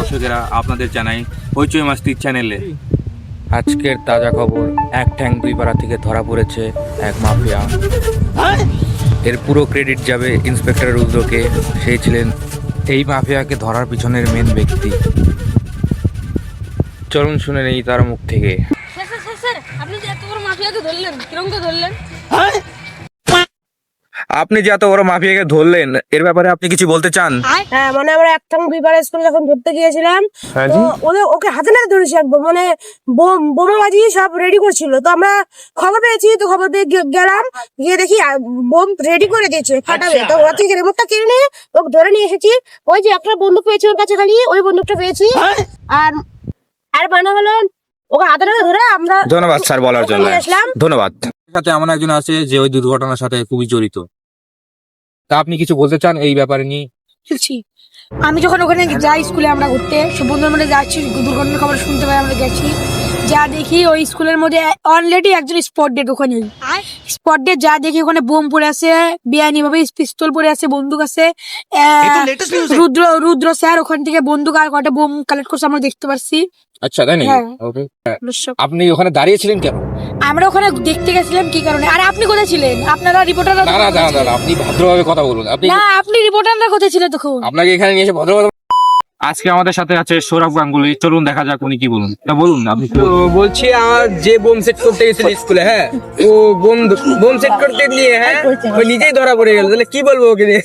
দর্শকেরা, আপনাদের জানাই হইচই মাস্তির চ্যানেলে আজকের তাজা খবর। এক ঠ্যাং দুই পাড়া থেকে ধরা পড়েছে এক মাফিয়া। এর পুরো ক্রেডিট যাবে ইন্সপেক্টর রুদ্রকে। সেই ছিলেন এই মাফিয়াকে ধরার পিছনের মেন ব্যক্তি। চলুন শুনে নেই তার মুখ থেকে। স্যার, আপনি যে এত বড় মাফিয়াকে ধরলেন, কিরকম করে ধরলেন? আপনি যে এত বড় মাফিয়াকে ধরলেন, এর ব্যাপারে আপনি কিছু বলতে চান? হ্যাঁ, মানে আমরা একটা বিবার স্কুলে যখন ধরতে গিয়েছিলাম, তো ওকে হাতে নাতে ধরেছি একদম, মানে বোমা বাজিয়ে সব রেডি করছিল। তো আমরা খবর পেয়েছি, তো খবর পেয়ে গেলাম, গিয়ে দেখি বোম রেডি করে দিয়েছে ফাটাবে। তো ওরা থেকে রিমোটটা কিনে নিয়ে ওকে ধরে নিয়ে এসেছি। ওই যে একটা বন্দুক পেয়েছি ওর কাছে, খালি ওই বন্দুকটা পেয়েছি। আর আর মানে হলো ওকে হাতে নাতে ধরে আমরা। ধন্যবাদ স্যার বলার জন্য। আসলাম। ধন্যবাদ। সাথে এমন একজন আছে যে ওই দুর্ঘটনার সাথে খুবই জড়িত। তা আপনি কিছু বলতে চান এই ব্যাপারে নিয়ে? বলছি, আমি যখন ওখানে যাই স্কুলে আমরা ঘুরতে, সব বন্ধুর মধ্যে যাচ্ছি, দুর্ঘটনার খবর শুনতে পাই, আমরা গেছি, যা দেখি ওই স্কুলের মধ্যে অলরেডি একজন স্পট ডেড। ওখানে স্পট ডেড, যা দেখি ওখানে বোম পড়ে আছে, বেআইনি ভাবে পিস্তল পড়ে আছে, বন্দুক আছে। রুদ্র স্যার ওখান থেকে বন্দুক আর কটা বোম কালেক্ট করছে, আমরা দেখতে পাচ্ছি। আচ্ছা, তাই নাকি? ওকে। আপনি ওখানে দাঁড়িয়েছিলেন কেন? আমরা ওখানে দেখতে গেছিলাম। কি কারণে? আর আপনি কোথায় ছিলেন? আপনারা রিপোর্টাররা? না না না না, আপনি ভদ্রভাবে কথা বলুন। আপনি রিপোর্টাররা কোথায় ছিলেন তখন? আপনাকে এখানে নিয়ে এসে ভদ্রভাবে। আজকে আমাদের সাথে আছে সৌরভ গাঙ্গুলি। চলুন দেখা যাক উনি কি বলুন। তা বলুন আপনি। বলছি, আমার যে বোম সেট করতে গেছিল স্কুলে, হ্যাঁ, ও বোম সেট করতে গিয়ে, হ্যাঁ, ও নিজেই ধরা পড়ে গেল। তাহলে কি বলবো ওকে নিয়ে?